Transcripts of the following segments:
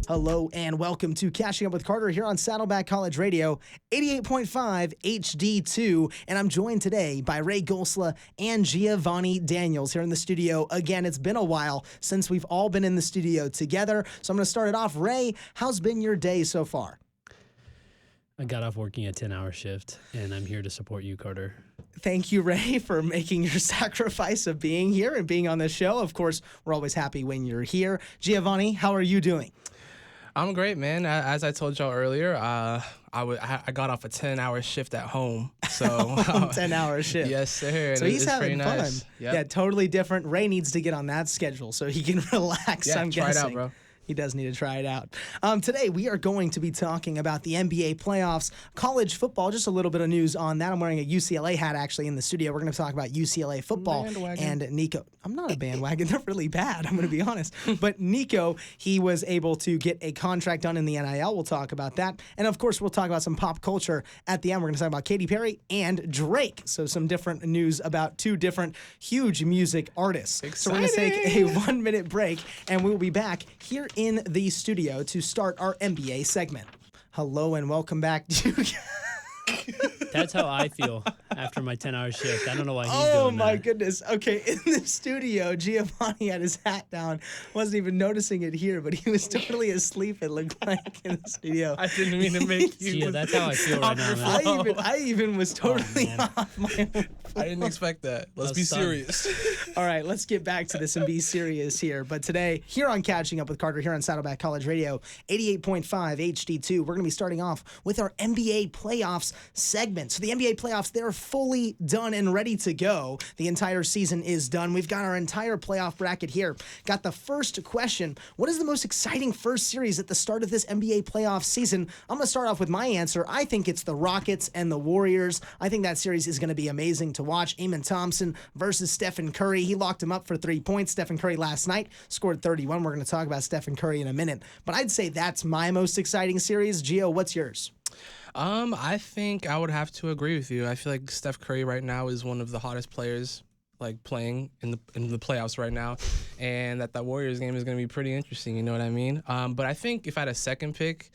Hello and welcome to Catching Up with Carter here on Saddleback College Radio, 88.5 HD2. And I'm joined today by Ray Gosla and Giovanni Daniels here in the studio. Again, it's been a while since we've all been in the studio together. So I'm going to start it off. Ray, how's been your day so far? I got off working a 10-hour shift, and I'm here to support you, Carter. Thank you, Ray, for making your sacrifice of being here and being on the show. Of course, we're always happy when you're here. Giovanni, how are you doing? I'm great, man. As I told y'all earlier, I got off a 10-hour shift at home. So 10-hour shift. Yes, sir. So he's having fun. Nice. Yep. Yeah, totally different. Ray needs to get on that schedule so he can relax. Yeah, I'm try guessing. it out, bro. He does need to try it out. Today, we are going to be talking about the NBA playoffs, college football, just a little bit of news on that. I'm wearing a UCLA hat, actually, in the studio. We're going to talk about UCLA football. Bandwagon. And Nico. I'm not a bandwagon. They're really bad, I'm going to be honest. But Nico, he was able to get a contract done in the NIL. We'll talk about that. And, of course, we'll talk about some pop culture at the end. We're going to talk about Katy Perry and Drake. So some different news about two different huge music artists. Exciting. So we're going to take a 1-minute break, and we will be back here in the studio to start our NBA segment. Hello and welcome back to... That's how I feel after my 10-hour shift. I don't know why he's doing that. Oh, my goodness. Okay, in the studio, Giovanni had his hat down. Wasn't even noticing it here, but he was totally asleep, it looked like, in the studio. I didn't mean to make you. Yeah, that's how I feel right now, man. I even was totally off my own. I didn't expect that. Let's be serious. All right, let's get back to this and be serious here. But today, here on Catching Up with Carter, here on Saddleback College Radio, 88.5 HD2, we're going to be starting off with our NBA playoffs segment. So the NBA playoffs, they're fully done and ready to go. The entire season is done. We've got our entire playoff bracket here. Got the first question. What is the most exciting first series at the start of this NBA playoff season? I'm going to start off with my answer. I think it's the Rockets and the Warriors. I think that series is going to be amazing to watch. Amen Thompson versus Stephen Curry. He locked him up for 3 points. Stephen Curry last night scored 31. We're going to talk about Stephen Curry in a minute. But I'd say that's my most exciting series. Gio, what's yours? I think I would have to agree with you. I feel like Steph Curry right now is one of the hottest players like playing in the playoffs right now, and that Warriors game is going to be pretty interesting. You know what I mean? But I think if I had a second pick,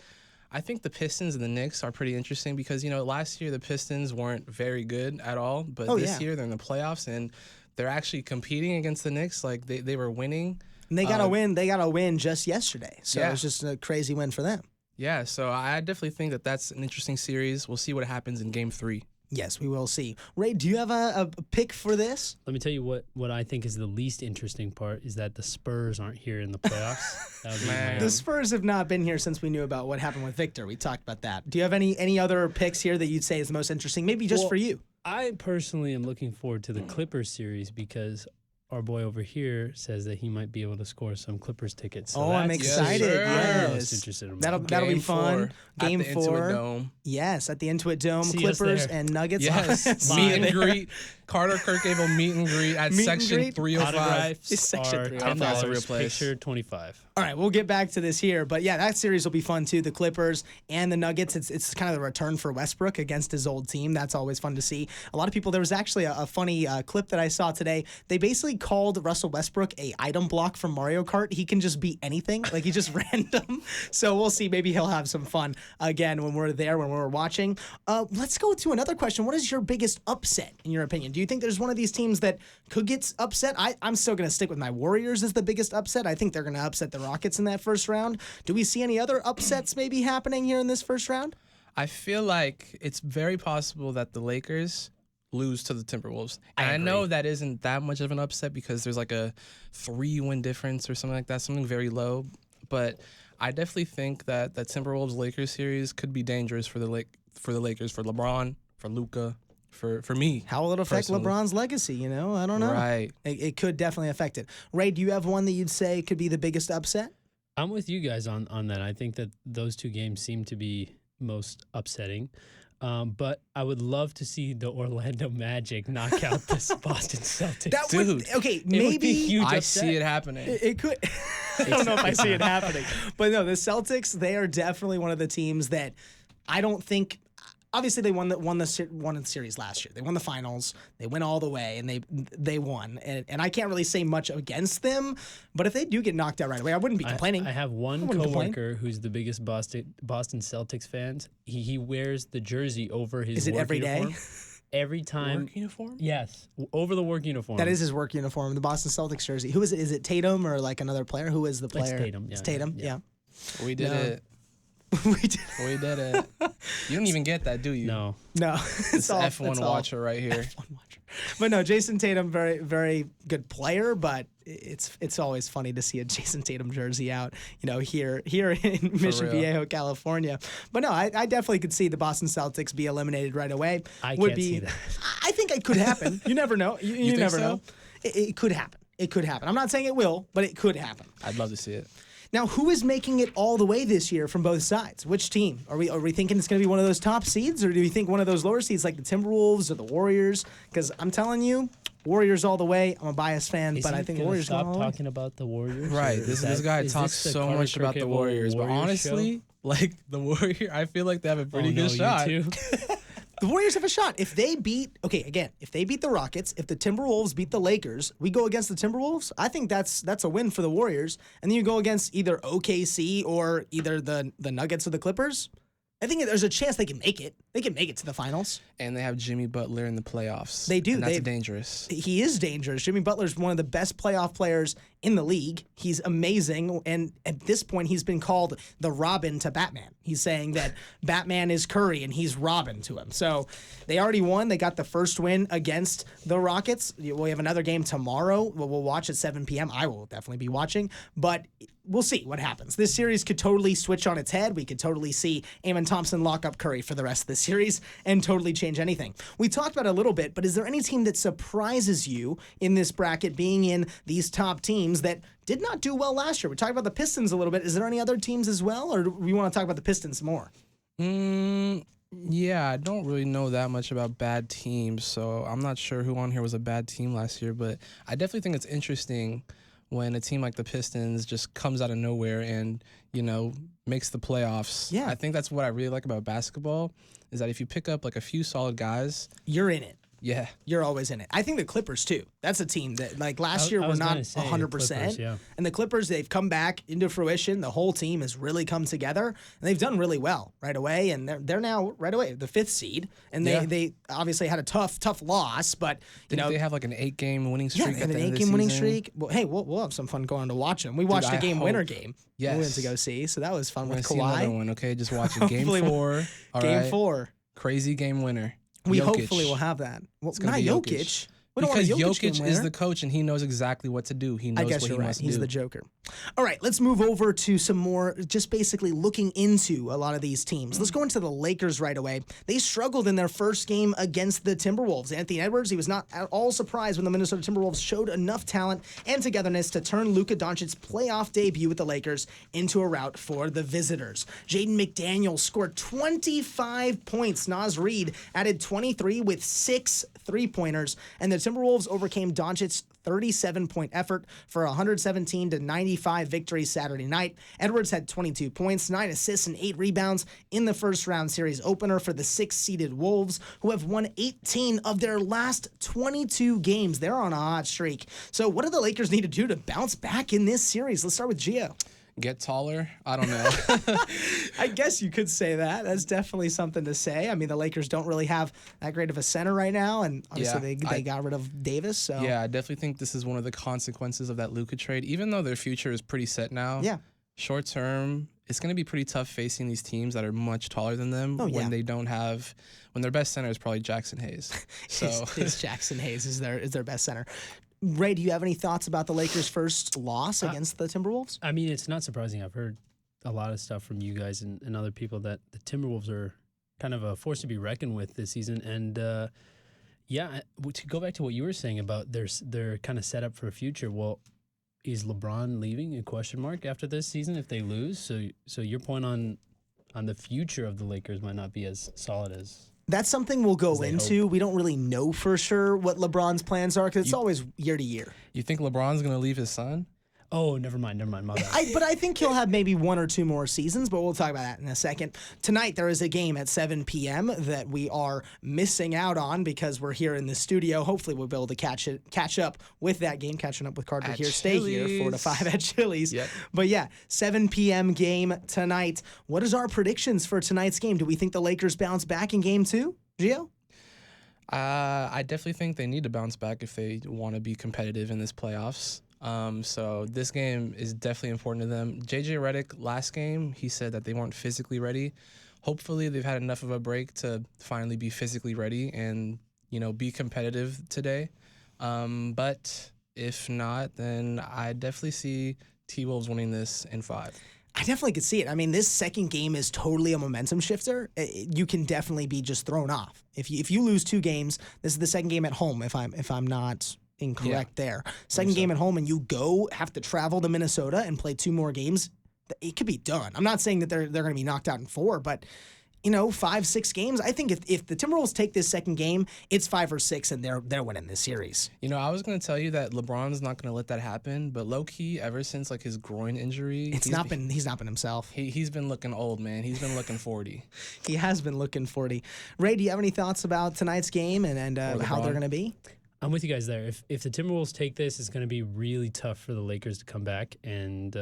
I think the Pistons and the Knicks are pretty interesting because, you know, last year the Pistons weren't very good at all, but this year they're in the playoffs and they're actually competing against the Knicks. Like they were winning. And they got to win. They got to win just yesterday. So yeah. It was just a crazy win for them. Yeah, so I definitely think that that's an interesting series. We'll see what happens in Game 3. Yes, we will see. Ray, do you have a pick for this? Let me tell you what I think is the least interesting part is that the Spurs aren't here in the playoffs. That would be Man. The Spurs have not been here since we knew about what happened with Victor. We talked about that. Do you have any other picks here that you'd say is the most interesting? Maybe just for you. I personally am looking forward to the Clippers series because our boy over here says that he might be able to score some Clippers tickets. So I'm excited. I'm Yes. most interested in That'll be fun. Game 4. Intuit Dome. Yes, at the Intuit Dome. See us Clippers there. and Nuggets. Yes, See meet you and there. greet. Carter Kirchhevel meet and greet at Meet and Section greet? 305. Autographs It's section are 305. $10. That's a real place. Picture 25. All right, we'll get back to this here. But yeah, that series will be fun too. The Clippers and the Nuggets. It's kind of the return for Westbrook against his old team. That's always fun to see. A lot of people, there was actually a funny clip that I saw today. They basically called Russell Westbrook a item block from Mario Kart. He can just be anything. Like he's just random. So we'll see. Maybe he'll have some fun again when we're there, when we're watching. Let's go to another question. What is your biggest upset in your opinion? Do you think there's one of these teams that could get upset? I'm still going to stick with my Warriors as the biggest upset. I think they're going to upset the Rockets in that first round. Do we see any other upsets maybe happening here in this first round? I feel like it's very possible that the Lakers lose to the Timberwolves. And I know that isn't that much of an upset because there's like a 3-win difference or something like that, something very low. But I definitely think that that Timberwolves-Lakers series could be dangerous for the Lakers, for LeBron, for Luka, for me. How will it affect personally. LeBron's legacy? You know, I don't know. Right. It could definitely affect it. Ray, do you have one that you'd say could be the biggest upset? I'm with you guys on that. I think that those two games seem to be most upsetting. But I would love to see the Orlando Magic knock out the Boston Celtics. That would, okay, It would be maybe huge I upset. see it happening. it could. I don't know if I see it happening, but no, the Celtics, they are definitely one of the teams that I don't think. obviously they won the series last year. They won the finals. They went all the way, and they won. And I can't really say much against them. But if they do get knocked out right away, I wouldn't be complaining. I have one coworker who's the biggest Boston Celtics fans. He wears the jersey over his. Is it work every uniform. day? Every time. Work uniform? Yes, over the work uniform. That is his work uniform, the Boston Celtics jersey. Who is it? Is it Tatum or like another player? Who is the player? It's Tatum. Yeah, it's Tatum. Yeah. We did it. We did. We did it. You don't even get that, do you? No. It's all F1 watcher right here. F1 watcher. But no, Jason Tatum, very, very good player, but it's always funny to see a Jason Tatum jersey out, here in Mission Viejo, California. But no, I definitely could see the Boston Celtics be eliminated right away. I can't see that. I think it could happen. You never know. You never know. It could happen. It could happen. I'm not saying it will, but it could happen. I'd love to see it. Now, who is making it all the way this year from both sides? Which team? Are we thinking it's going to be one of those top seeds, or do we think one of those lower seeds like the Timberwolves or the Warriors? Because I'm telling you, Warriors all the way. I'm a biased fan, but I think the Warriors stop going all the way. talking about the Warriors. Right. This guy talks so much about the Warriors, but honestly, like the Warrior, I feel like they have a pretty good shot. You too? The Warriors have a shot. If they beat the Rockets, if the Timberwolves beat the Lakers, we go against the Timberwolves. I think that's a win for the Warriors. And then you go against either OKC or either the Nuggets or the Clippers. I think there's a chance they can make it. They can make it to the finals. And they have Jimmy Butler in the playoffs. They do. And that's dangerous. He is dangerous. Jimmy Butler's one of the best playoff players in the league. He's amazing. And at this point, he's been called the Robin to Batman. He's saying that Batman is Curry and he's Robin to him. So they already won. They got the first win against the Rockets. We have another game tomorrow. We'll watch at 7 p.m. I will definitely be watching. But we'll see what happens. This series could totally switch on its head. We could totally see Eamon Thompson lock up Curry for the rest of the series and totally change anything. We talked about it a little bit, but is there any team that surprises you in this bracket being in these top teams that did not do well last year? We talked about the Pistons a little bit. Is there any other teams as well, or do we want to talk about the Pistons more? Yeah, I don't really know that much about bad teams, so I'm not sure who on here was a bad team last year, but I definitely think it's interesting when a team like the Pistons just comes out of nowhere and, makes the playoffs. Yeah. I think that's what I really like about basketball is that if you pick up like a few solid guys, you're in it. Yeah. You're always in it. I think the Clippers, too. That's a team that, like, last year were not 100%. Yeah. And the Clippers, they've come back into fruition. The whole team has really come together. And they've done really well right away. And they're now, right away, the 5th seed. And they obviously had a tough loss. But, they have like an 8-game winning streak. Yeah, an 8-game winning streak. Well, hey, we'll have some fun going to watch them. We watched a game-winner game. Yes. We went to go see. So that was fun with See another Kawhi. one, okay? Just watch it. Game 4. Game 4. Crazy game winner. We Jokic. Hopefully will have that. Well, It's gonna not be Jokic. We don't Because want a Jokic Jokic is the coach and he knows exactly what to do. He knows I guess what you're he right. must He's do. the Joker. All right, let's move over to some more, just basically looking into a lot of these teams. Let's go into the Lakers right away. They struggled in their first game against the Timberwolves. Anthony Edwards, he was not at all surprised when the Minnesota Timberwolves showed enough talent and togetherness to turn Luka Doncic's playoff debut with the Lakers into a rout for the visitors. Jaden McDaniels scored 25 points. Naz Reid added 23 with 6 3-pointers, and the Timberwolves overcame Doncic's 37-point effort for a 117-95 victory Saturday night. Edwards had 22 points, 9 assists, and 8 rebounds in the first-round series opener for the 6th-seeded Wolves, who have won 18 of their last 22 games. They're on a hot streak. So what do the Lakers need to do to bounce back in this series? Let's start with Gio. Get taller? I don't know. I guess you could say that. That's definitely something to say. I mean, the Lakers don't really have that great of a center right now, and obviously they got rid of Davis. So yeah, I definitely think this is one of the consequences of that Luka trade. Even though their future is pretty set now, short term, it's going to be pretty tough facing these teams that are much taller than them when they don't have when their best center is probably Jackson Hayes. So it's Jackson Hayes is their best center. Ray, do you have any thoughts about the Lakers' first loss against the Timberwolves? I mean, it's not surprising. I've heard a lot of stuff from you guys and other people that the Timberwolves are kind of a force to be reckoned with this season. And to go back to what you were saying about they're kind of set up for a future. Well, is LeBron leaving a question mark after this season if they lose? So your point on the future of the Lakers might not be as solid as. That's something we'll go into. We don't really know for sure what LeBron's plans are because it's always year to year. You think LeBron's going to leave his son? Oh, never mind, my bad. But I think he'll have maybe 1 or 2 more seasons, but we'll talk about that in a second. Tonight, there is a game at 7 p.m. that we are missing out on because we're here in the studio. Hopefully, we'll be able to catch up with that game, catching up with Carter At here. Stay here, Chili's. 4 to 5 at Chili's. Yep. But yeah, 7 p.m. game tonight. What is our predictions for tonight's game? Do we think the Lakers bounce back in game 2, Gio? I definitely think they need to bounce back if they want to be competitive in this playoffs. So this game is definitely important to them. JJ Redick, last game, he said that they weren't physically ready. Hopefully they've had enough of a break to finally be physically ready and, be competitive today. But if not, then I definitely see T-Wolves winning this in 5. I definitely could see it. I mean, this second game is totally a momentum shifter. You can definitely be just thrown off. If you lose 2 games, this is the second game at home, if I'm not incorrect there. Second game at home, and you have to travel to Minnesota and play 2 more games, it could be done. I'm not saying that they're going to be knocked out in 4, but 5, 6 games. I think if the Timberwolves take this second game, it's 5 or 6, and they're winning this series. I was going to tell you that LeBron's not going to let that happen, but low key, ever since his groin injury, he's not been himself. He's been looking old, man. He's been looking 40. He has been looking 40. Ray, do you have any thoughts about tonight's game and how they're going to be? I'm with you guys there. If the Timberwolves take this, it's going to be really tough for the Lakers to come back and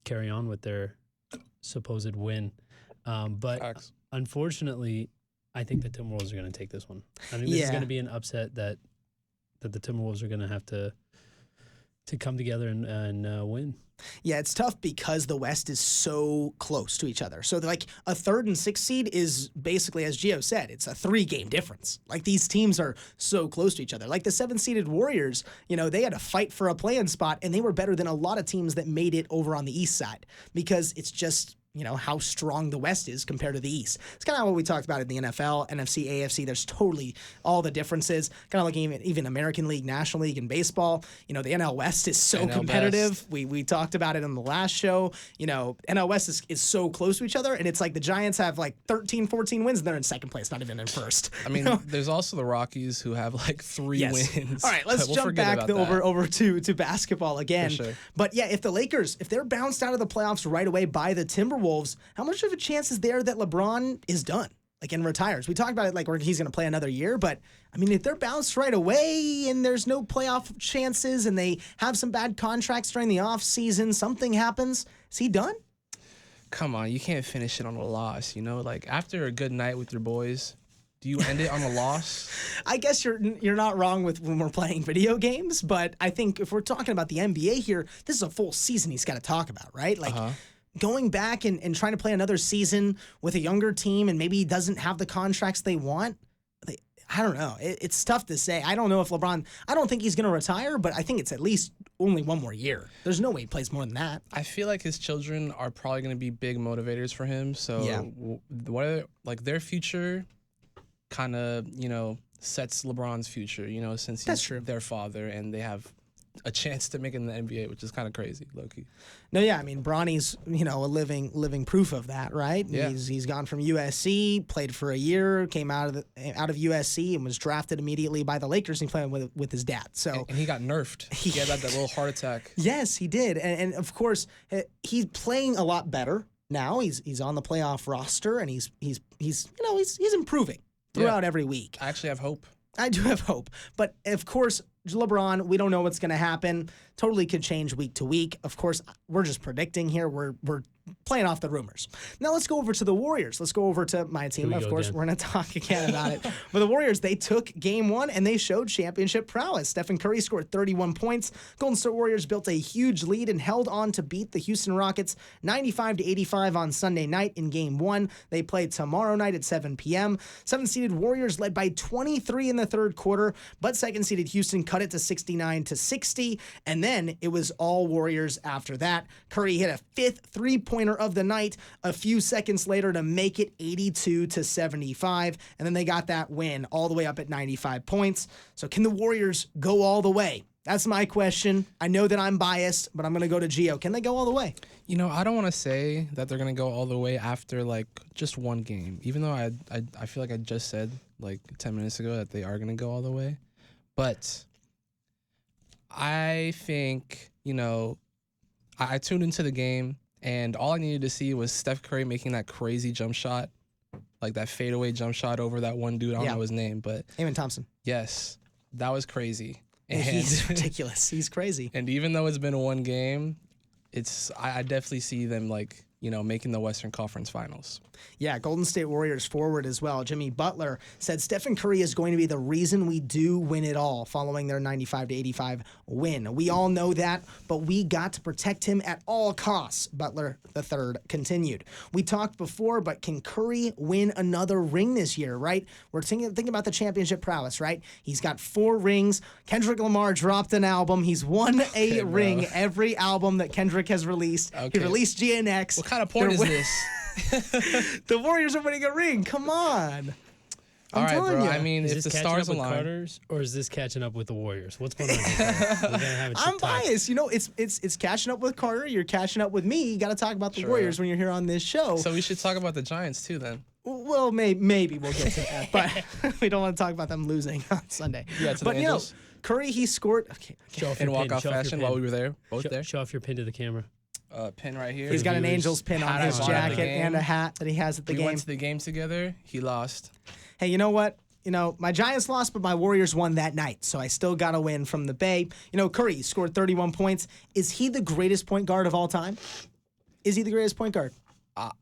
carry on with their supposed win. But Facts. Unfortunately, I think the Timberwolves are going to take this one. I think this is going to be an upset that the Timberwolves are going to have to come together and win. Yeah, it's tough because the West is so close to each other. So like a 3rd and 6th seed is basically, as Gio said, it's a 3-game difference. Like these teams are so close to each other. Like the 7th-seeded Warriors, they had to fight for a play-in spot, and they were better than a lot of teams that made it over on the East side because it's just how strong the West is compared to the East. It's kind of what we talked about in the NFL, NFC, AFC. There's totally all the differences. Kind of like even American League, National League, and baseball. The NL West is so competitive. We talked about it on the last show. NL West is so close to each other, and it's like the Giants have 13, 14 wins, and they're in second place, not even in first. I mean, there's also the Rockies who have 3 wins. All right, let's jump back over to basketball again. For sure. But yeah, if the Lakers, if they're bounced out of the playoffs right away by the Timberwolves, how much of a chance is there that LeBron is done, and retires? We talked about it where he's going to play another year, but I mean, if they're bounced right away and there's no playoff chances and they have some bad contracts during the offseason, something happens, is he done? Come on, you can't finish it on a loss, after a good night with your boys, do you end it on a loss? I guess you're not wrong with when we're playing video games, but I think if we're talking about the NBA here, this is a full season he's got to talk about, right? Going back and trying to play another season with a younger team and maybe he doesn't have the contracts they want. I don't know. It's tough to say. I don't know if LeBron, I don't think he's going to retire, but I think it's at least only 1 more year. There's no way he plays more than that. I feel like his children are probably going to be big motivators for him. So their future kind of, sets LeBron's future, since he's their father and they have a chance to make it in the NBA, which is kind of crazy, low-key. No, yeah, I mean, Bronny's, a living proof of that, right? Yeah. He's gone from USC, played for a year, came out of USC and was drafted immediately by the Lakers and playing with his dad. So and he got nerfed. He had that little heart attack. Yes, he did. And of course, he's playing a lot better now. He's on the playoff roster and he's improving throughout every week. I actually have hope. I do have hope. But of course, LeBron, we don't know what's going to happen. Totally could change week to week. Of course, we're just predicting here. We're playing off the rumors. Now let's go over to the Warriors. Let's go over to my team. Of course, we're going to talk again about it. But the Warriors, they took game 1 and they showed championship prowess. Stephen Curry scored 31 points. Golden State Warriors built a huge lead and held on to beat the Houston Rockets 95-85 on Sunday night in game 1. They play tomorrow night at 7 p.m. 7th-seeded Warriors led by 23 in the third quarter, but 2nd-seeded Houston cut it to 69-60, and then it was all Warriors after that. Curry hit a 5th three-pointer of the night a few seconds later to make it 82-75, and then they got that win all the way up at 95 points. So can the Warriors go all the way? That's my question. I know that I'm biased, but I'm going to go to Gio. Can they go all the way? I don't want to say that they're going to go all the way after just one game, even though I feel like I just said 10 minutes ago that they are going to go all the way. But I think you know, I tuned into the game, and all I needed to see was Steph Curry making that crazy jump shot, like that fadeaway jump shot over that one dude. I don't know his name, but Eamon Thompson. Yes, that was crazy. And he's ridiculous. He's crazy. And even though it's been one game, I definitely see them like, you know, making the Western Conference Finals. Yeah, Golden State Warriors forward as well. Jimmy Butler said Stephen Curry is going to be the reason we do win it all following their 95-85 win. We all know that, but we got to protect him at all costs, Butler III continued. We talked before, but can Curry win another ring this year, right? We're thinking about the championship prowess, right? He's got 4 rings. Kendrick Lamar dropped an album. He's won a ring every album that Kendrick has released. Okay. He released GNX. What kind of point is this? The Warriors are winning a ring. Come on. All right, bro. You. I mean, is if this the catching stars up with align, Carter's, or is this catching up with the Warriors? What's going on here? We're gonna have a I'm chip talk. biased. You know, it's catching up with Carter. You're catching up with me. You got to talk about the Warriors when you're here on this show. So we should talk about the Giants too, then. Well, maybe we'll get to that, but we don't want to talk about them losing on Sunday. Yeah, to but the Angels. Curry, he scored. Okay. Show off In your pin, walk-off show off your fashion pin. while we were there, both there. Show off your pin to the camera. Pin right here. He's got an viewers. Angels pin on Hat his I bought at the jacket game. and a hat that he has at the We game. went to the game together. He lost. Hey, you know what? You know, my Giants lost, but my Warriors won that night, so I still got a win from the Bay. You know, Curry scored 31 points. Is he the greatest point guard of all time? Is he the greatest point guard?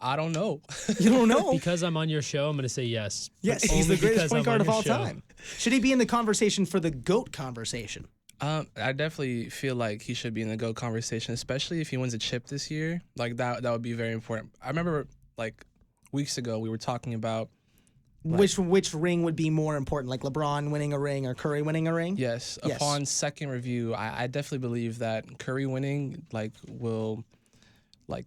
I don't know. You don't know. Because I'm on your show, I'm going to say yes. Yes, But he's the only greatest because point I'm guard on of your all show. time. Should he be in the conversation for the GOAT conversation? I definitely feel like he should be in the GOAT conversation, especially if he wins a chip this year. Like that would be very important. I remember like weeks ago we were talking about Which ring would be more important, like LeBron winning a ring or Curry winning a ring? yes. Upon second review, I definitely believe that Curry winning like will like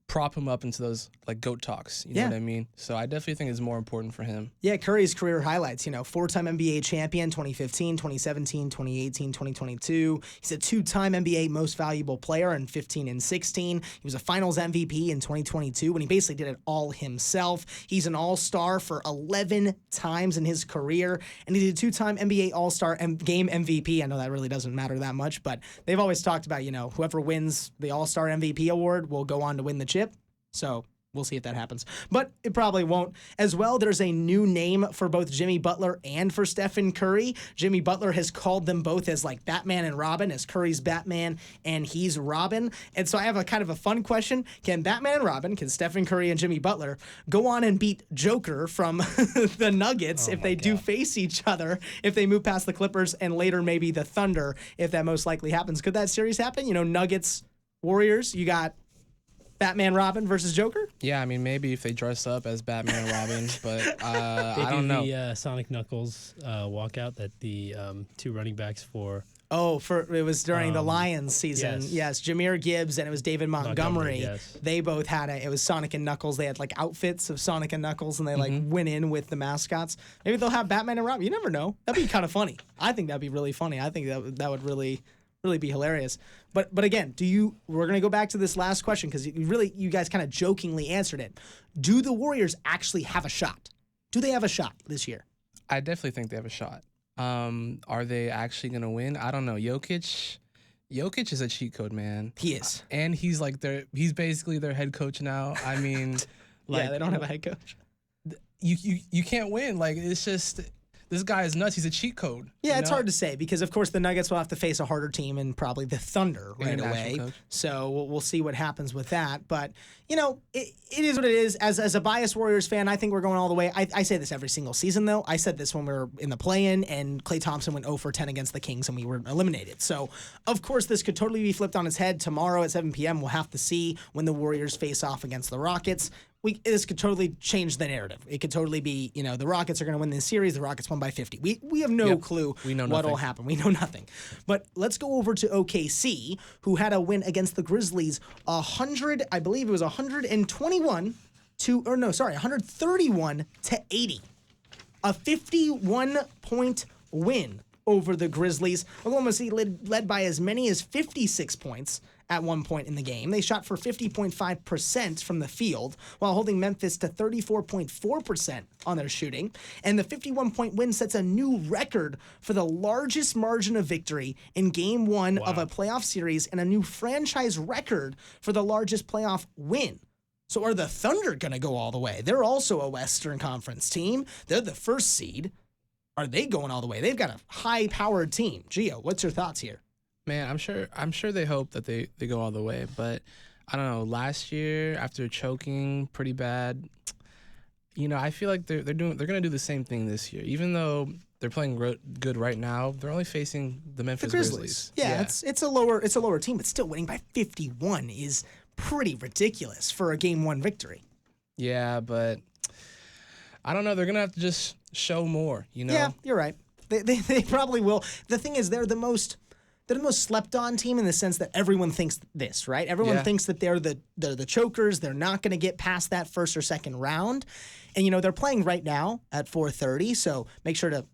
prop him up into those like GOAT talks. You know what I mean? So I definitely think it's more important for him. Yeah, Curry's career highlights, you know, 4-time NBA champion, 2015, 2017, 2018, 2022. He's a 2-time NBA most valuable player in 15 and 16. He was a finals MVP in 2022 when he basically did it all himself. He's an all-star for 11 times in his career, and he's a 2-time NBA all-star game MVP. I know that really doesn't matter that much, but they've always talked about, you know, whoever wins the all-star MVP award will go on to win the chip. So we'll see if that happens. But it probably won't. As well, there's a new name for both Jimmy Butler and for Stephen Curry. Jimmy Butler has called them both as like Batman and Robin, as Curry's Batman and he's Robin. And so I have a kind of a fun question. Can Batman and Robin, can Stephen Curry and Jimmy Butler go on and beat Joker from the Nuggets if they do face each other, if they move past the Clippers and later maybe the Thunder, if that most likely happens? Could that series happen? You know, Nuggets, Warriors, you got Batman Robin versus Joker? Yeah, I mean maybe if they dress up as Batman and Robin, but They I do don't know. the Sonic Knuckles walkout that the 2 running backs for It was during the Lions season. yes. Jameer Gibbs and it was David Montgomery. yes. They both had it was Sonic and Knuckles. They had like outfits of Sonic and Knuckles and they like went in with the mascots. Maybe they'll have Batman and Robin. You never know. That'd be kind of funny. I think that'd be really funny. I think that would really be hilarious. But again, we're going to go back to this last question because you guys kind of jokingly answered it. Do the Warriors actually have a shot? Do they have a shot this year? I definitely think they have a shot. Are they actually gonna win? I don't know. Jokic is a cheat code, man. He is. And he's he's basically their head coach now. I mean, Yeah, they don't have a head coach. You can't win. Like it's just this guy is nuts. He's a cheat code. Yeah, you it's know? hard to say because, of course, the Nuggets will have to face a harder team and probably the Thunder right International away. coach. So we'll see what happens with that. But, you know, it is what it is. As a biased Warriors fan, I think we're going all the way. I say this every single season, though. I said this when we were in the play-in, and Klay Thompson went 0 for 10 against the Kings, and we were eliminated. So, of course, this could totally be flipped on its head tomorrow at 7 p.m. We'll have to see when the Warriors face off against the Rockets. This could totally change the narrative. It could totally be, you know, the Rockets are going to win this series. The Rockets won by 50. We have no clue We know what will nothing. happen. We know nothing. But let's go over to OKC, who had a win against the Grizzlies, 131 to 80. A 51-point win over the Grizzlies. Oklahoma City led by as many as 56 points at one point in the game. They shot for 50.5% from the field, while holding Memphis to 34.4% on their shooting. And the 51-point win sets a new record for the largest margin of victory in Game 1 of a playoff series, and a new franchise record for the largest playoff win. So are the Thunder going to go all the way? They're also a Western Conference team. They're the first seed. Are they going all the way? They've got a high-powered team. Gio, what's your thoughts here? Man, I'm sure they hope that they go all the way, but I don't know. Last year, after choking pretty bad, I feel like they're gonna do the same thing this year. Even though they're playing good right now, they're only facing the Memphis Grizzlies. Yeah, it's a lower team, but still winning by 51 is pretty ridiculous for a Game 1 victory. Yeah, but I don't know. They're gonna have to just show more. Yeah, you're right. They probably will. The thing is, they're the most slept on team in the sense that everyone thinks this, right? Everyone thinks that they're the chokers. They're not going to get past that first or second round. And, they're playing right now at 4:30. So make sure to,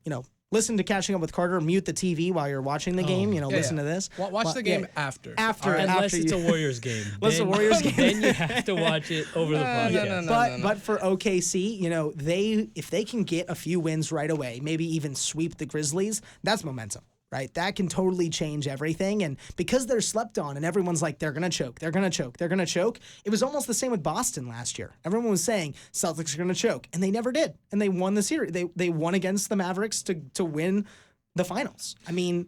listen to Catching Up with Carter. Mute the TV while you're watching the game. Listen to this. Watch the game after. Unless it's a Warriors game. Unless it's a Warriors game. Then you have to watch it over the podcast. But for OKC, if they can get a few wins right away, maybe even sweep the Grizzlies, that's momentum. Right? That can totally change everything. And because they're slept on and everyone's like, they're going to choke, they're going to choke, they're going to choke. It was almost the same with Boston last year. Everyone was saying Celtics are going to choke, and they never did. And they won the series. They won against the Mavericks to win the finals. I mean,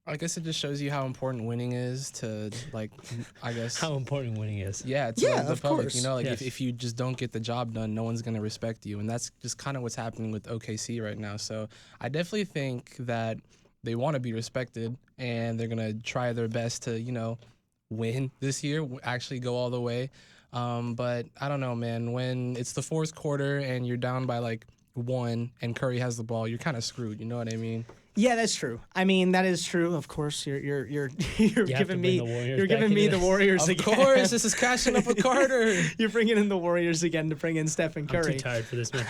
I guess it just shows you how important winning is to, how important winning is. Yeah, to the of public. course. If you just don't get the job done, no one's going to respect you. And that's just kind of what's happening with OKC right now. So I definitely think that they want to be respected, and they're going to try their best to, win this year, actually go all the way. But I don't know, man. When it's the fourth quarter and you're down by, 1 and Curry has the ball, you're kind of screwed. You know what I mean? Yeah, that's true. I mean, that is true. Of course, you're giving me the Warriors again. Of course, this is Catching Up with Carter. You're bringing in the Warriors again to bring in Stephen Curry. I'm too tired for this, man.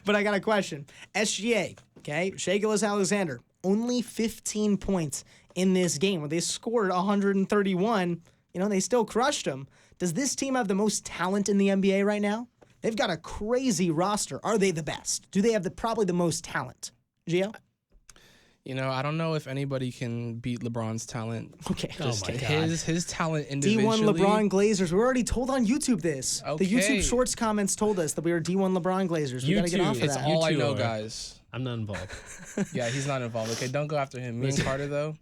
But I got a question. SGA, okay, Shai Gilgeous-Alexander, only 15 points in this game where they scored 131. They still crushed them. Does this team have the most talent in the NBA right now? They've got a crazy roster. Are they the best? Do they have probably the most talent? Gio? I don't know if anybody can beat LeBron's talent. Okay. Just my God. His talent individually. D1 LeBron Glazers. We already told on YouTube this. Okay. The YouTube Shorts comments told us that we were D1 LeBron Glazers. We got to get off of It's that. all I You two know, are. guys. I'm not involved. Yeah, he's not involved. Okay, don't go after him. Me and Carter, though.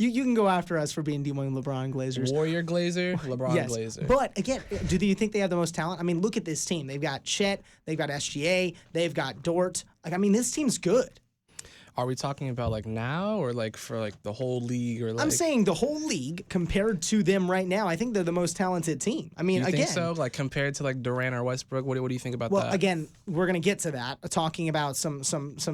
You can go after us for being D1 LeBron Glazers. Warrior Glazer, LeBron Yes. Glazer. But again, do you think they have the most talent? I mean, look at this team. They've got Chet, they've got SGA, they've got Dort. This team's good. Are we talking about now or for the whole league or I'm saying the whole league compared to them right now. I think they're the most talented team. I mean, you again, think so? Compared to Durant or Westbrook, what do you think about that? well, again, we're gonna get to that. Talking about some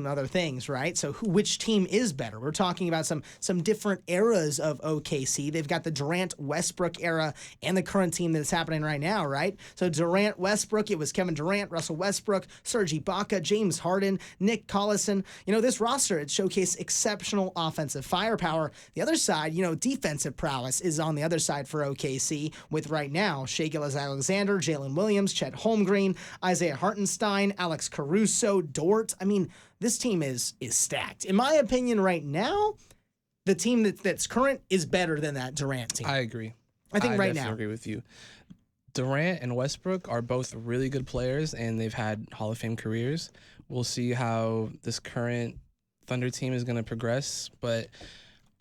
other things, right? So, which team is better? We're talking about some different eras of OKC. They've got the Durant Westbrook era and the current team that's happening right now, right? So Durant Westbrook, it was Kevin Durant, Russell Westbrook, Serge Ibaka, James Harden, Nick Collison. This roster, it showcased exceptional offensive firepower. The other side, defensive prowess is on the other side for OKC with right now Shai Gilgeous-Alexander, Jalen Williams, Chet Holmgren, Isaiah Hartenstein, Alex Caruso, Dort. I mean, this team is stacked. In my opinion, right now, the team that's current is better than that Durant team. I agree. I think right definitely now. agree with you. Durant and Westbrook are both really good players, and they've had Hall of Fame careers. We'll see how this current Thunder team is going to progress, but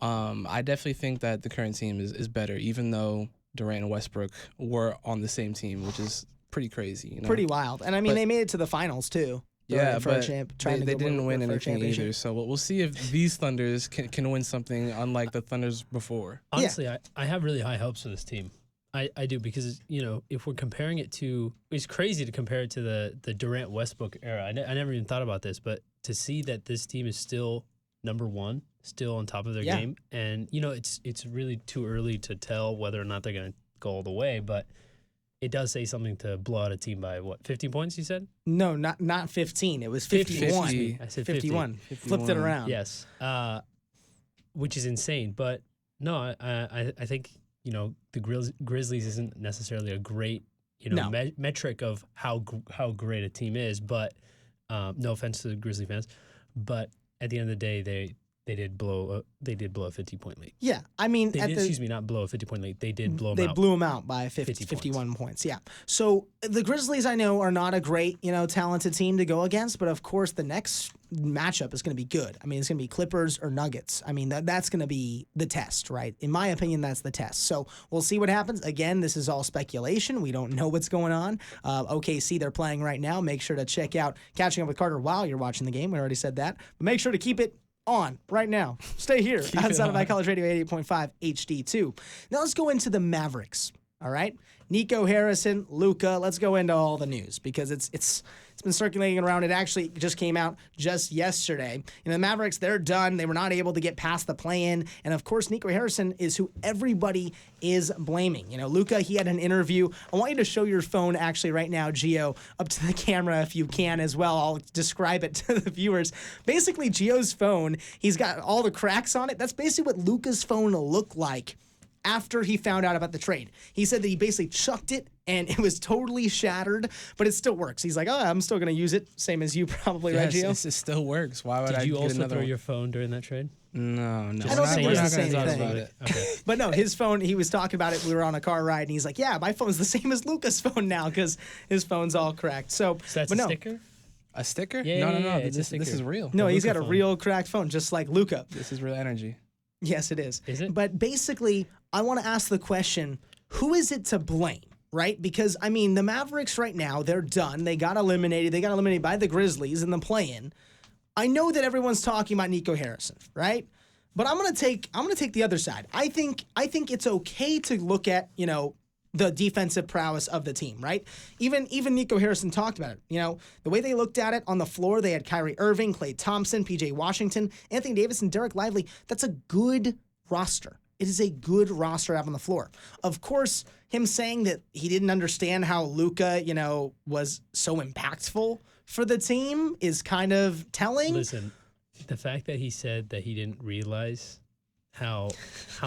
I definitely think that the current team is better, even though Durant and Westbrook were on the same team, which is pretty crazy. Pretty wild. And they made it to the finals too. Yeah, for but they didn't win for a anything championship. either. So we'll see if these Thunders can win something unlike the Thunders before. Honestly, I have really high hopes for this team. I do because, if we're comparing it to, it's crazy to compare it to the Durant Westbrook era. I never even thought about this, but to see that this team is still number one, still on top of their game. And, it's really too early to tell whether or not they're going to go all the way, but it does say something to blow out a team by 15 points, you said? No, not 15. It was 51. 50. I said 51. 51. Flipped it around. Yes. Which is insane. But No, I think the Grizzlies isn't necessarily a great No. metric of how great a team is, but no offense to the Grizzly fans, but at the end of the day, they did blow a 50-point lead. Yeah, I mean, Excuse me, not blow a 50-point lead. They did blow them out. They blew them out by 50 51 points. Yeah. So the Grizzlies, I know, are not a great, talented team to go against, but of course the next matchup is going to be good. I mean, it's going to be Clippers or Nuggets. I mean, that's going to be the test, right? In my opinion, that's the test. So we'll see what happens. Again, this is all speculation. We don't know what's going on. OKC, they're playing right now. Make sure to check out Catching Up with Carter while you're watching the game. We already said that. But make sure to keep it on right now. Stay here on Saddleback College Radio 88.5 HD2. Now let's go into the Mavericks. All right, Nico Harrison, Luka. Let's go into all the news because it's been circulating around. It actually just came out just yesterday. The Mavericks, they're done. They were not able to get past the play-in, and of course, Nico Harrison is who everybody is blaming. Luka, he had an interview. I want you to show your phone actually right now, Gio, up to the camera if you can as well. I'll describe it to the viewers. Basically, Gio's phone, he's got all the cracks on it. That's basically what Luka's phone looked like after he found out about the trade. He said that he basically chucked it and it was totally shattered, but it still works. He's like, I'm still going to use it. Same as you probably, right, Gio? It still works. Why would I Did you get also another throw one? your phone during that trade? No. I don't think it was the same talk thing. about it. Okay. But no, his phone, he was talking about it. We were on a car ride and he's like, yeah, my phone's the same as Luka's phone now because his phone's all cracked. So that's but a no. sticker? A sticker? Yeah, No. it's a This sticker. is real. No, he's Luka got a phone. real cracked phone, just like Luka. This is real energy. Yes, it is. Is it? But basically, I want to ask the question, who is it to blame, right? Because, I mean, the Mavericks right now, they're done. They got eliminated. They got eliminated by the Grizzlies in the play-in. I know that everyone's talking about Nico Harrison, right? But I'm gonna take the other side. I think it's okay to look at, the defensive prowess of the team, right? Even Nico Harrison talked about it. The way they looked at it on the floor, they had Kyrie Irving, Klay Thompson, PJ Washington, Anthony Davis, and Derek Lively. That's a good roster. It is a good roster out on the floor. Of course, him saying that he didn't understand how Luka, was so impactful for the team is kind of telling. Listen, the fact that he said that he didn't realize how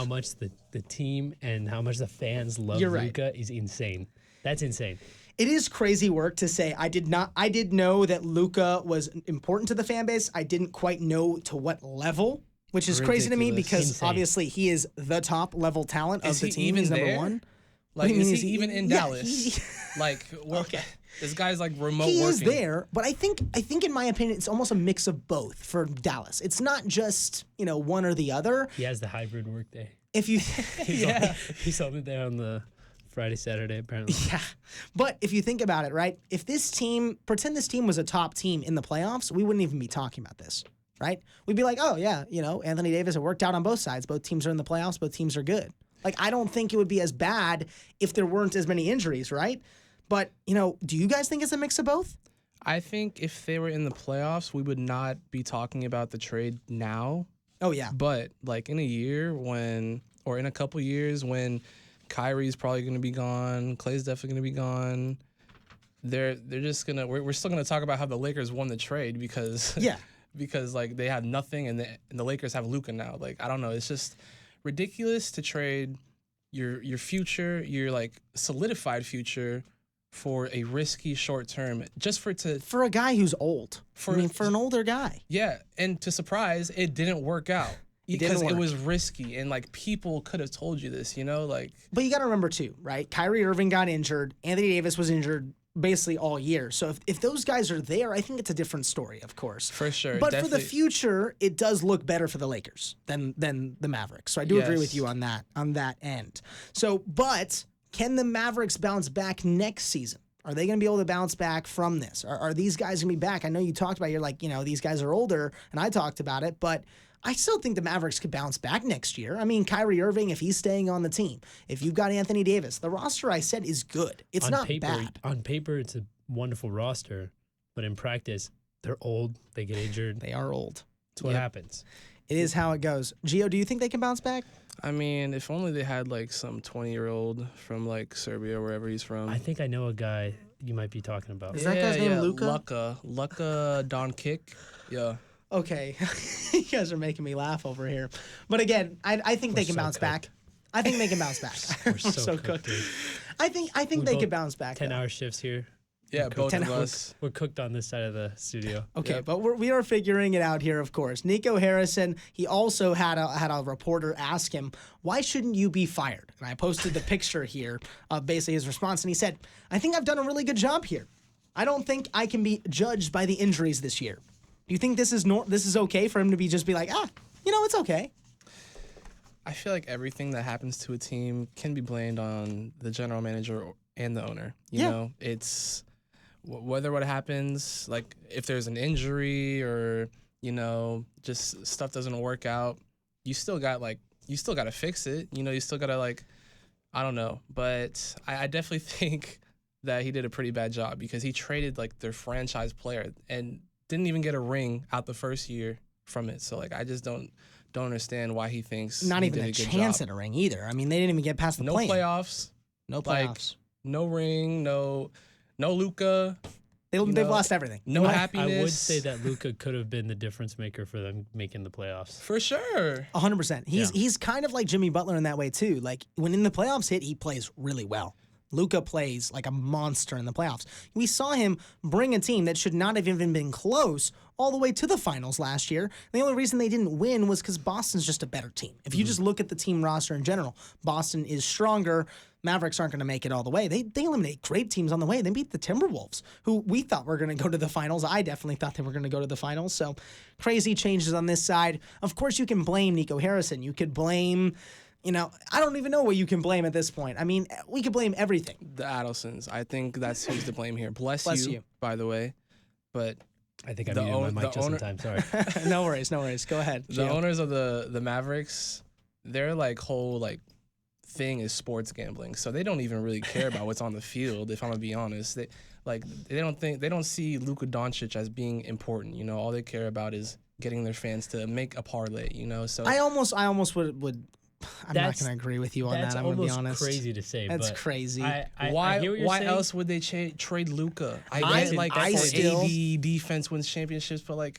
much the team and how much the fans love You're right. Luka is insane. That's insane. It is crazy work to say. I did know that Luka was important to the fan base. I didn't quite know to what level, which is crazy to me Ridiculous. because Insane. obviously he is the top level talent of Is the he team. even He's number there? one. Like, What do you is mean, he even in yeah, Dallas? Okay. This guy's like remote He working. is there, but I think in my opinion, it's almost a mix of both for Dallas. It's not just one or the other. He has the hybrid work day. If you, He's only there on the Friday, Saturday, apparently. yeah, but if you think about it, right? If pretend this team was a top team in the playoffs, we wouldn't even be talking about this, right? We'd be like, oh yeah, Anthony Davis, it worked out on both sides. Both teams are in the playoffs. Both teams are good. Like I don't think it would be as bad if there weren't as many injuries, right? But, do you guys think it's a mix of both? I think if they were in the playoffs, we would not be talking about the trade now. Oh, yeah. But like in a year or in a couple years when Kyrie's probably going to be gone, Klay's definitely going to be gone, they're just going to, we're still going to talk about how the Lakers won the trade because, Yeah. because like they had nothing and the Lakers have Luka now. Like, I don't know. It's just ridiculous to trade your future, your like solidified future for a risky short term just For a guy who's old. For an older guy. yeah, and to surprise, it didn't work out because it was risky and like people could have told you this, like. But you got to remember too, right? Kyrie Irving got injured. Anthony Davis was injured basically all year. So if those guys are there, I think it's a different story, of course. For sure. But for definitely. the future, it does look better for the Lakers than the Mavericks. So I do agree with you on that end. So, but can the Mavericks bounce back next season? Are they going to be able to bounce back from this? Are these guys going to be back? I know you talked about, you're like, these guys are older, and I talked about it, but I still think the Mavericks could bounce back next year. I mean, Kyrie Irving, if he's staying on the team, if you've got Anthony Davis, the roster I said is good. It's not bad. On paper, it's a wonderful roster, but in practice, they're old. They get injured. They are old. That's what happens. It is how it goes. Gio, do you think they can bounce back? I mean, if only they had like some 20-year-old from like Serbia or wherever he's from. I think I know a guy you might be talking about. Is that guy's name Luka? Luka Doncic. Yeah. Okay, you guys are making me laugh over here. But again, I think they can so bounce cooked. back. I think they can bounce back. We're so cooked, dude. I think We they both could bounce back. though. 10-hour shifts here. Yeah, both 10 of hours. us. We're cooked on this side of the studio. Okay, Yep. but we are figuring it out here, of course. Nico Harrison, he also had a reporter ask him, why shouldn't you be fired? And I posted the picture here of basically his response, and he said, I think I've done a really good job here. I don't think I can be judged by the injuries this year. Do you think this is okay for him to just be like, it's okay? I feel like everything that happens to a team can be blamed on the general manager and the owner. You know, it's whether what happens, like if there's an injury or, just stuff doesn't work out, you still got to fix it. You still got to I don't know. But I definitely think that he did a pretty bad job because he traded their franchise player and didn't even get a ring out the first year from it. So I just don't understand why he thinks Not he even did a a good chance job. at a ring either. I mean, they didn't even get past the No play-in. playoffs, No playoffs. no ring, no Luka, They've lost everything. no I happiness. would say that Luka could have been the difference maker for them making the playoffs. for sure. 100%. Yeah. He's kind of like Jimmy Butler in that way too. Like when in the playoffs hit, he plays really well. Luka plays like a monster in the playoffs. We saw him bring a team that should not have even been close all the way to the finals last year. The only reason they didn't win was because Boston's just a better team. If you just look at the team roster in general, Boston is stronger. Mavericks aren't going to make it all the way. They eliminate great teams on the way. They beat the Timberwolves, who we thought were going to go to the finals. I definitely thought they were going to go to the finals. So crazy changes on this side. Of course, you can blame Nico Harrison. You could blame, I don't even know what you can blame at this point. I mean, we could blame everything. The Adelsons. I think that's who's to blame here. Bless you, by the way. But I think I The muted own- my mic the just in owner- time. Sorry. No worries. Go ahead. the Gio. owners of the Mavericks, their whole thing is sports gambling. So they don't even really care about what's on the field, if I'm gonna be honest. They don't see Luka Doncic as being important. All they care about is getting their fans to make a parlay, So I almost would. I'm not That's- going to agree with you on That's that. I'm going to be almost honest. crazy to say. That's but crazy. I why hear what you're why saying. else would they trade Luka? I I- get I for still- AD defense wins championships, but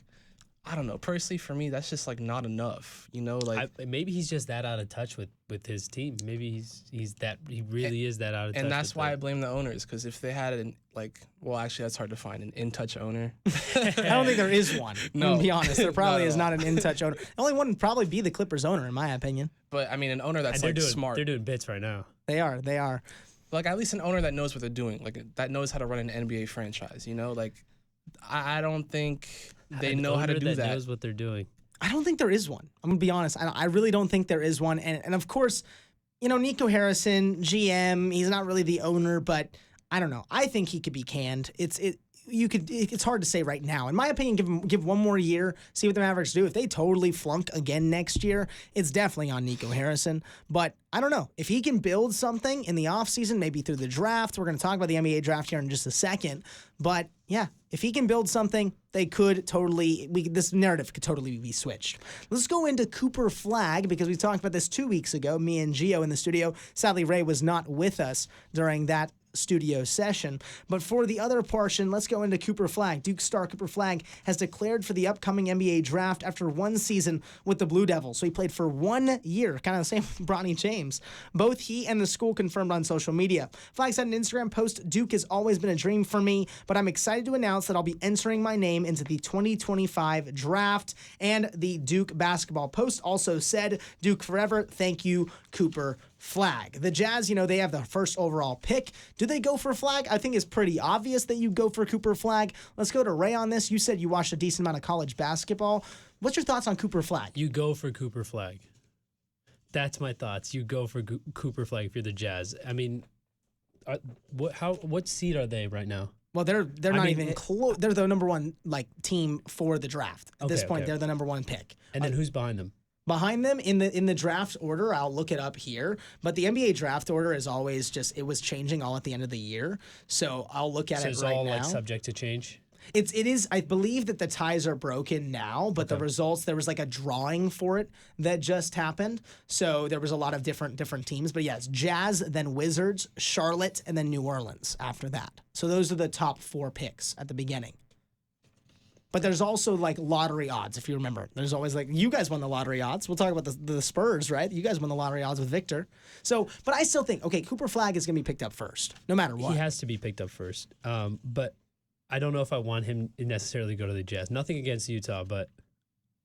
I don't know. Personally, for me, that's just not enough. Maybe he's just that out of touch with his team. Maybe he really is that out of touch. and that's with why I the- blame the owners, because if they had actually that's hard to find, an in-touch owner. I don't think there is one. No. To be honest, there probably Not at is all. not an in-touch owner. The only one would probably be the Clippers owner, in my opinion. But I mean, an owner that's And they're doing smart. They're doing bits right now. They are. At least an owner that knows what they're doing, that knows how to run an NBA franchise. I don't think they An know how to owner do that. Knows what they're doing. I don't think there is one. I'm gonna be honest. I really don't think there is one. And of course, Nico Harrison, GM. He's not really the owner, but I don't know. I think he could be canned. It's hard to say right now. In my opinion, give one more year, see what the Mavericks do. If they totally flunk again next year, it's definitely on Nico Harrison. But I don't know. If he can build something in the offseason, maybe through the draft, we're going to talk about the NBA draft here in just a second. But yeah, if he can build something, they could this narrative could totally be switched. Let's go into Cooper Flag, because we talked about this 2 weeks ago, me and Gio in the studio. Sadly, Ray was not with us during that studio session. But for the other portion, let's go into Cooper Flag. Duke star Cooper Flag has declared for the upcoming NBA draft after one season with the Blue Devils. So he played for 1 year, kind of the same with Bronny James. Both he and the school confirmed on social media. Flag said in an Instagram post, Duke has always been a dream for me, but I'm excited to announce that I'll be entering my name into the 2025 draft. And the Duke basketball post also said, Duke forever, thank you, Cooper Flag. The Jazz, they have the first overall pick. Do they go for Flag? I think it's pretty obvious that you go for Cooper Flag. Let's go to Ray on this. You said you watched a decent amount of college basketball. What's your thoughts on Cooper Flag? You go for Cooper Flag. That's my thoughts. You go for Cooper Flag if you're the Jazz. I mean, what seed are they right now? Well, they're not mean, even close. They're the number one team for the draft. At this Okay, point, okay. they're the number one pick. And then who's behind them? Behind them in the draft order, I'll look it up here. But the NBA draft order is always it was changing all at the end of the year. So I'll look at So it it's right all now. subject to change. It is. I believe that the ties are broken now, but the results, there was a drawing for it that just happened. So there was a lot of different teams. But yes, Jazz, then Wizards, Charlotte, and then New Orleans after that. So those are the top 4 picks at the beginning. But there's also like lottery odds, if you remember. There's always like, you guys won the lottery odds. We'll talk about the Spurs, right? You guys won the lottery odds with Victor. So, but I still think, okay, Cooper Flagg is going to be picked up first, no matter what. He has to be picked up first. But I don't know if I want him to necessarily go to the Jazz. Nothing against Utah, but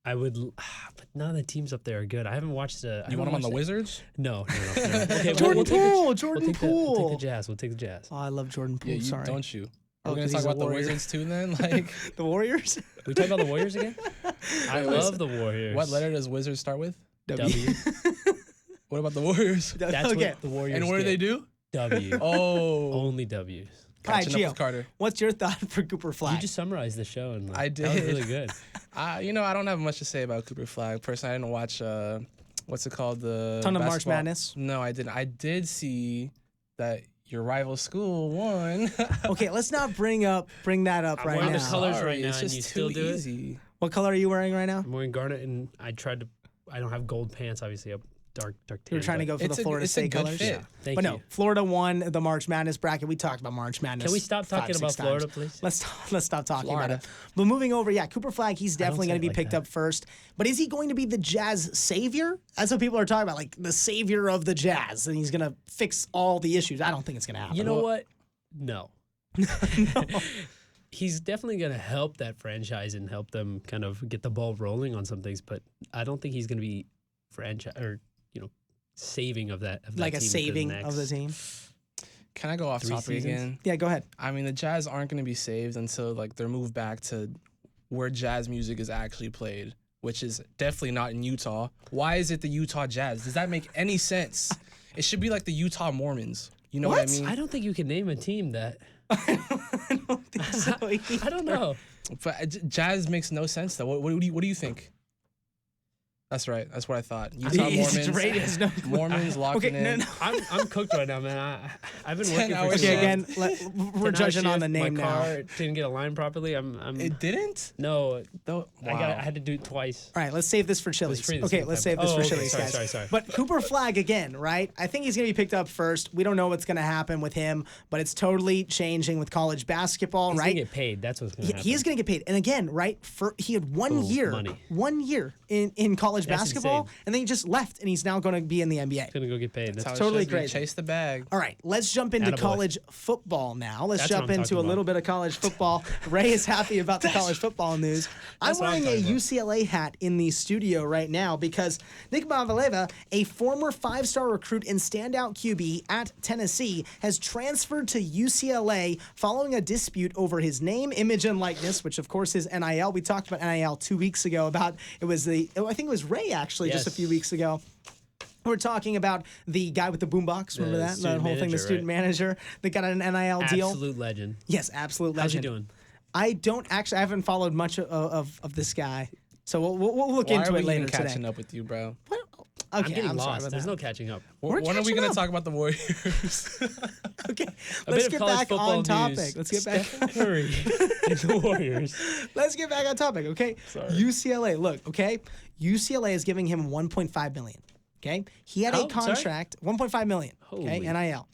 I would. But none of the teams up there are good. I haven't watched the. You want him on the Wizards? No. Okay, Jordan Poole. We'll Jordan take Poole. the Jazz. We'll take the Jazz. Oh, I love Jordan Poole. Yeah, Sorry. don't you? Oh, We're going 'cause to talk he's a about the Warrior. Wizards too then? Like, The Warriors? We talk about the Warriors again? I love the Warriors. what letter does Wizards start with? W. What about the Warriors? That's Okay. what the Warriors And what do they get. do? W. Oh. Only W's. All right, Catching up Gio, with Carter. what's your thought for Cooper Flagg? You just summarized the show, and I that was did. really good. I don't have much to say about Cooper Flagg. Personally, I didn't watch, what's it called? The Ton of March basketball- Madness? No, I didn't. I did see that your rival school won. Okay, let's not bring that up I'm right wearing now. the colors Sorry, right now, it's and just you too still do it? easy. What color are you wearing right now? I'm wearing garnet, and I don't have gold pants, obviously. Dark tan. You were trying to go for the Florida State good colors. fit. Thank But you. no, Florida won the March Madness bracket. We talked about March Madness. Can we stop talking 5-6 about times. Florida, please? Let's stop talking Florida. about it. But moving over, yeah, Cooper Flagg, he's definitely say going to it be like picked that. up first. But is he going to be the Jazz savior? That's what people are talking about, like the savior of the Jazz, and he's going to fix all the issues. I don't think it's going to happen. You know what? No. He's definitely going to help that franchise and help them kind of get the ball rolling on some things, but I don't think he's going to be saving of that. Of that Like a team for saving the of the next team? Can I go off 3 topic seasons? again? Yeah, go ahead. I mean, the Jazz aren't going to be saved until like they're moved back to where jazz music is actually played, which is definitely not in Utah. Why is it the Utah Jazz? Does that make any sense? It should be like the Utah Mormons. You know what I What? mean? I don't think you can name a team that. I don't think so. I don't know. But jazz makes no sense though. What do you think? That's right. That's what I thought. Utah He's Mormons. right, has no clue. Mormons locking Okay, in. no. I'm cooked right now, man. I've been 10 working for hours Okay, shift. again, we're 10-hour judging on shift. the name My now. car didn't get aligned properly. I'm It didn't? no. Though, I had to do it twice. All right, let's save this for Chili's. free this Okay, whole let's time. save this Oh, for okay, Chili's, sorry, guys. sorry. But Cooper Flagg again, right? I think he's going to be picked up first. We don't know what's going to happen with him, but it's totally changing with college basketball, He's right? gonna get paid. That's what's gonna happen. He is going to get paid. And again, right? He had one year in college That's basketball, insane. and then he just left, and he's now going to be in the NBA. He's gonna go get paid. That's how That's it totally should be. crazy. Chase the bag. All right, let's jump into Attaboy. college football now. Let's That's what jump I'm into a talking little about. bit of college football. Ray is happy about the college football news. I'm That's what I'm wearing a talking about. UCLA hat in the studio right now because Nick Bavaleva, a former 5-star recruit and standout QB at Tennessee, has transferred to UCLA following a dispute over his name, image, and likeness, which of course is NIL. We talked about NIL 2 weeks ago I think it was Ray actually just a Yes. few weeks ago. We're talking about the guy with the boombox. Remember The that? The student whole thing, the manager, student right? manager that got an NIL deal. absolute legend. Yes, absolute How's he legend. doing? I don't actually. I haven't followed much of this guy, so we'll look Why into are we it later even catching today. up with you, bro? What? I'm Okay, getting I'm sorry lost. about There's that. no catching up. We're When are we catching going up. to talk about the Warriors? Okay, A let's bit get of college back football on topic. news. Let's get back. Steph Curry and the Warriors. Let's get back on topic. Okay, Sorry. UCLA. Look, okay, UCLA is giving him 1.5 million. Okay, he had How? a contract, 1.5 million. Okay, Holy. NIL,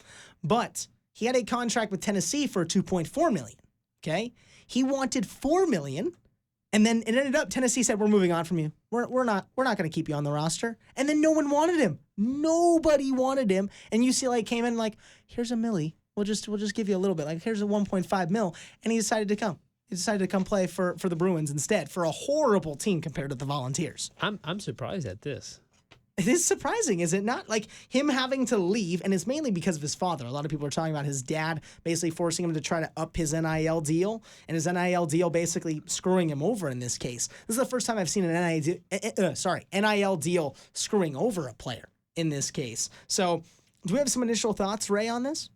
but he had a contract with Tennessee for 2.4 million. Okay, he wanted 4 million. And then it ended up Tennessee said, "We're moving on from you. We're not going to keep you on the roster." And then no one wanted him. Nobody wanted him. And UCLA came in like, "Here's a milli. We'll just give you a little bit. Like here's a 1.5 mil." And he decided to come. He decided to come play for the Bruins instead, for a horrible team compared to the Volunteers. I'm surprised at this. It is surprising, is it not? Like him having to leave, and it's mainly because of his father. A lot of people are talking about his dad basically forcing him to try to up his NIL deal, and his NIL deal basically screwing him over in this case. This is the first time I've seen an NIL deal screwing over a player in this case. So, do we have some initial thoughts, Ray, on this?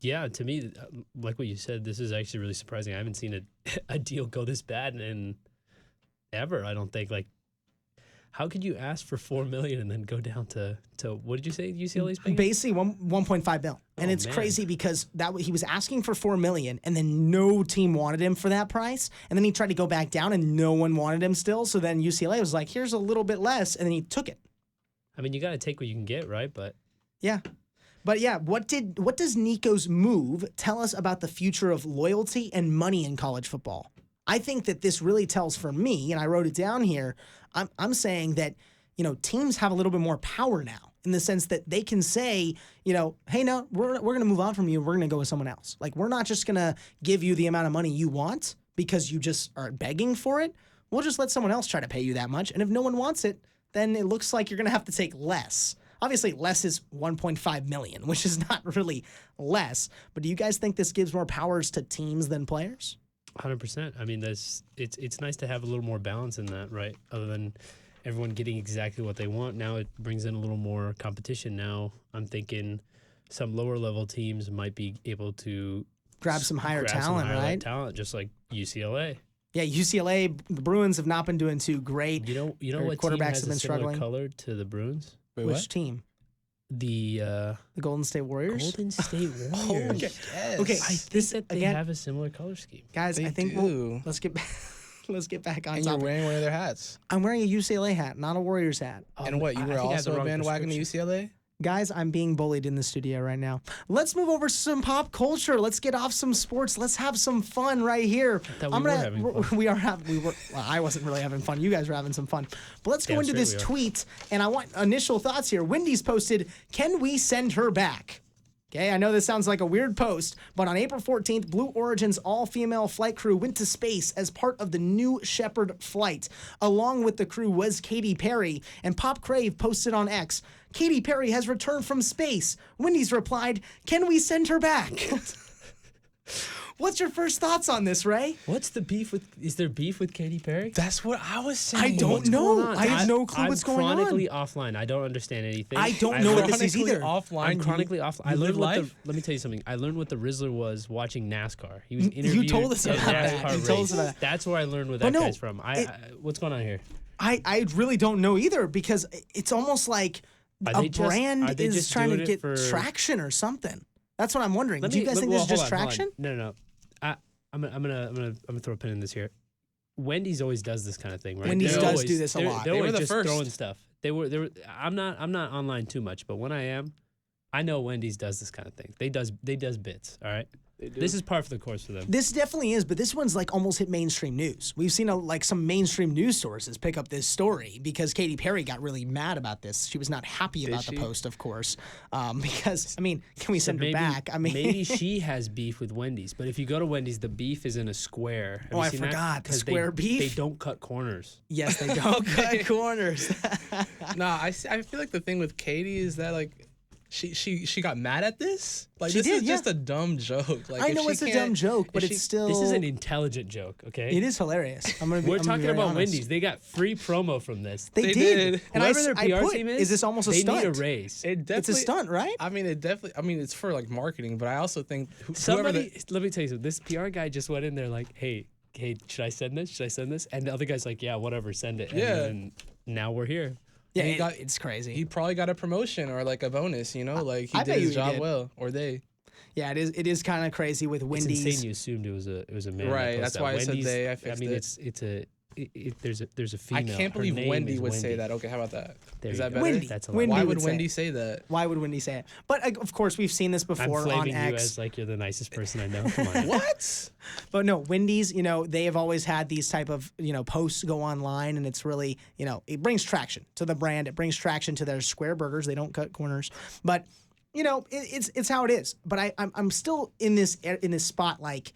Yeah, to me, like what you said, this is actually really surprising. I haven't seen a deal go this bad in ever. I don't think. Like, how could you ask for $4 million and then go down to what did you say UCLA's paying? Basically, 1.5 mil, and Oh, it's man. crazy because he was asking for 4 million, and then no team wanted him for that price, and then he tried to go back down, and no one wanted him still. So then UCLA was like, "Here's a little bit less," and then he took it. I mean, you got to take what you can get, right? But Yeah. But yeah, what does Nico's move tell us about the future of loyalty and money in college football? I think that this really tells for me, and I wrote it down here. I'm saying that, teams have a little bit more power now in the sense that they can say, hey, no, we're going to move on from you. We're going to go with someone else. Like, we're not just going to give you the amount of money you want because you just are begging for it. We'll just let someone else try to pay you that much. And if no one wants it, then it looks like you're going to have to take less. Obviously, less is $1.5 million, which is not really less. But do you guys think this gives more powers to teams than players? 100%. I mean, it's nice to have a little more balance in that, right? Other than everyone getting exactly what they want. Now it brings in a little more competition. Now I'm thinking some lower level teams might be able to grab some higher talent, right? Talent, just like UCLA. Yeah, UCLA, the Bruins have not been doing too great. You know what quarterbacks team has have been a similar struggling. color to the Bruins? Wait, Which what? team? The Golden State Warriors? Golden State Warriors. Okay, I think that they again, have a similar color scheme. guys, They I think do. let's get back. Let's get back on And you're topic. wearing one of their hats. I'm wearing a UCLA hat, not a Warriors hat. And what, you I were think I have the also a wrong bandwagon to prescription. UCLA? Guys, I'm being bullied in the studio right now. Let's move over to some pop culture. Let's get off some sports. Let's have some fun right here. thought we were having fun. We are having. Well, I wasn't really having fun. You guys were having some fun. But let's go Damn into straight this we are. tweet, and I want initial thoughts here. Wendy's posted, "Can we send her back?" Okay, I know this sounds like a weird post, but on April 14th, Blue Origin's all-female flight crew went to space as part of the New Shepard flight. Along with the crew was Katy Perry, and Pop Crave posted on X, "Katy Perry has returned from space." Wendy's replied, "Can we send her back?" What's your first thoughts on this, Ray? What's the beef with? Is there beef with Katy Perry? That's what I was saying. I don't know. Going on? I have no clue what's going on. I'm chronically offline. I don't understand anything. I don't know what this is Chronically either. offline. I'm chronically offline. I you learned live what the. life? Let me tell you something. I learned what the Rizzler was watching NASCAR. He was You interviewed. told us in a about that. NASCAR You told us race. about that. That's where I learned where But that no, guy's from. What's going on here? I really don't know either because it's almost like Are a they just- are brand they is just trying to doing it get for- traction or something. That's what I'm wondering. Do you guys think this is just traction? No. I'm gonna throw a pin in this here. Wendy's always does this kind of thing, right? Wendy's They're does always- do this a they're- lot. They're They were always the just first. throwing stuff. They were. I'm not online too much, but when I am, I know Wendy's does this kind of thing. They does bits. All right. This is par for the course for them. This definitely is, but this one's like almost hit mainstream news. We've seen like some mainstream news sources pick up this story because Katy Perry got really mad about this. She was not happy about the she? post, of course, because I mean, can we So send her back? I mean, maybe she has beef with Wendy's, but if you go to Wendy's, the beef is in a square. Have Oh, you I seen that? forgot, the 'Cause square beef? They don't cut corners. yes, they don't cut corners. Nah, I feel like the thing with Katie is that like she got mad at this. Like She this did, is just a dumb joke. Like I if know she it's a can't- dumb joke, but if it's she- still This is an intelligent joke, okay? it is hilarious. I'm gonna be, We're I'm gonna be talking very about honest. Wendy's. They got free promo from this. They They did. did. And Whoever their I PR put, team is this almost a they stunt? need a raise. It definitely, It's a stunt, right? I mean, it's for like marketing, but I also think whoever Somebody, let me tell you something. This PR guy just went in there like, hey, should I send this? Should I send this? And the other guy's like, yeah, whatever, send it. Yeah. And now we're here. Yeah, he got- it's crazy. he probably got a promotion or like a bonus, you know, like he I did bet his you he job did. well, or they. Yeah, it is kind of crazy with It's Wendy's. insane you assumed it was a man. that Right, posted that's that. why I said Wendy's, they, I fixed mean, it. there's a I female. can't Her believe name Wendy is would say Wendy. that. Okay, how about that? There Is you that go. better? Wendy. That's a Wendy lot. Why would would say Wendy it. say that? Why would Wendy say it? But of course, we've seen this I'm before on flaming you X. as like you're the nicest person I know. Come on. What? But no, Wendy's, they have always had these type of, posts go online, and it's really, it brings traction to the brand. It brings traction to their square burgers. They don't cut corners, but it's how it is. But I'm still in this spot. Like,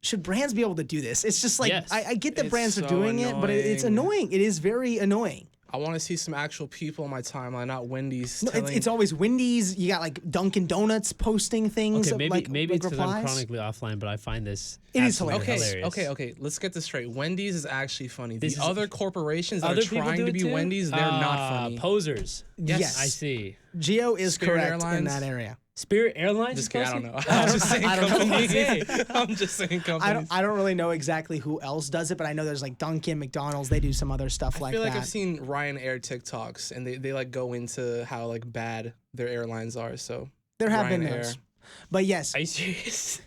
should brands be able to do this? It's just like Yes. I get that It's brands are so doing it, but it's annoying. It is very annoying. I want to see some actual people on my timeline, not Wendy's. No, it's always Wendy's. You got like Dunkin' Donuts posting things. Okay, maybe like it's because I'm replies. chronically offline, but I find this It is absolutely hilarious. Okay. Let's get this straight. Wendy's is actually funny. This The is- other corporations that Other are people trying do to it be too? Wendy's, they're not funny. Posers. Yes. I see. Geo is Spirit correct in Airlines? that area. Spirit Airlines. Just is kidding. I don't posting? know. I'm just saying I don't know what companies. to I'm just saying companies. I don't really know exactly who else does it, but I know there's like Dunkin', McDonald's. They do some other stuff I like feel like that. I've seen Ryanair TikToks, and they like go into how like bad their airlines are. So There have been Ryanair. those, but yes, Are you serious?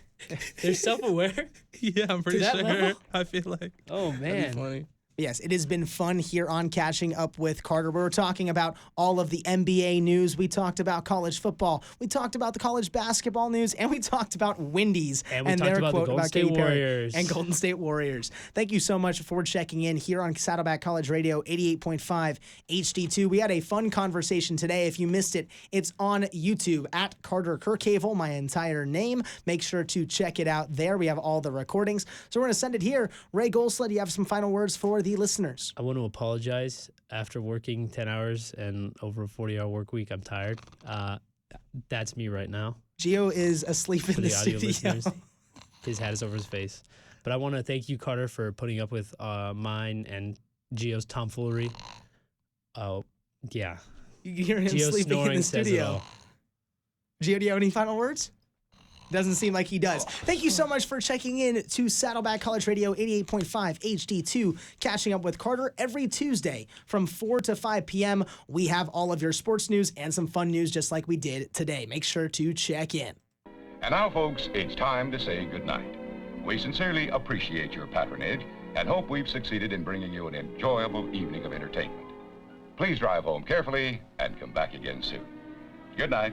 They're self-aware. yeah, I'm pretty that sure. level? I feel like Oh that'd man. be funny. Yes, it has been fun here on Catching Up with Carter. We were talking about all of the NBA news. We talked about college football. We talked about the college basketball news, and we talked about Wendy's And we talked their about the quote Golden about State Katy Perry Warriors. and Golden State Warriors. Thank you so much for checking in here on Saddleback College Radio 88.5 HD2. We had a fun conversation today. If you missed it, it's on YouTube at Carter Kirchhevel, my entire name. Make sure to check it out there. We have all the recordings. So we're going to send it here. Ray Gosla, do you have some final words for the listeners? I want to apologize. After working 10 hours and over a 40-hour work week, I'm tired. That's me right now. Gio is asleep in For the the audio studio. listeners, his hat is over his face. But I want to thank you, Carter, for putting up with mine and Gio's tomfoolery. Oh, yeah. You can hear him Gio sleeping in snoring the says it studio. all. Gio, do you have any final words? Doesn't seem like he does. Thank you so much for checking in to Saddleback College Radio 88.5 HD2, Catching Up with Carter every Tuesday from 4 to 5 p.m. We have all of your sports news and some fun news just like we did today. Make sure to check in. And now, folks, it's time to say goodnight. We sincerely appreciate your patronage and hope we've succeeded in bringing you an enjoyable evening of entertainment. Please drive home carefully and come back again soon. Good night.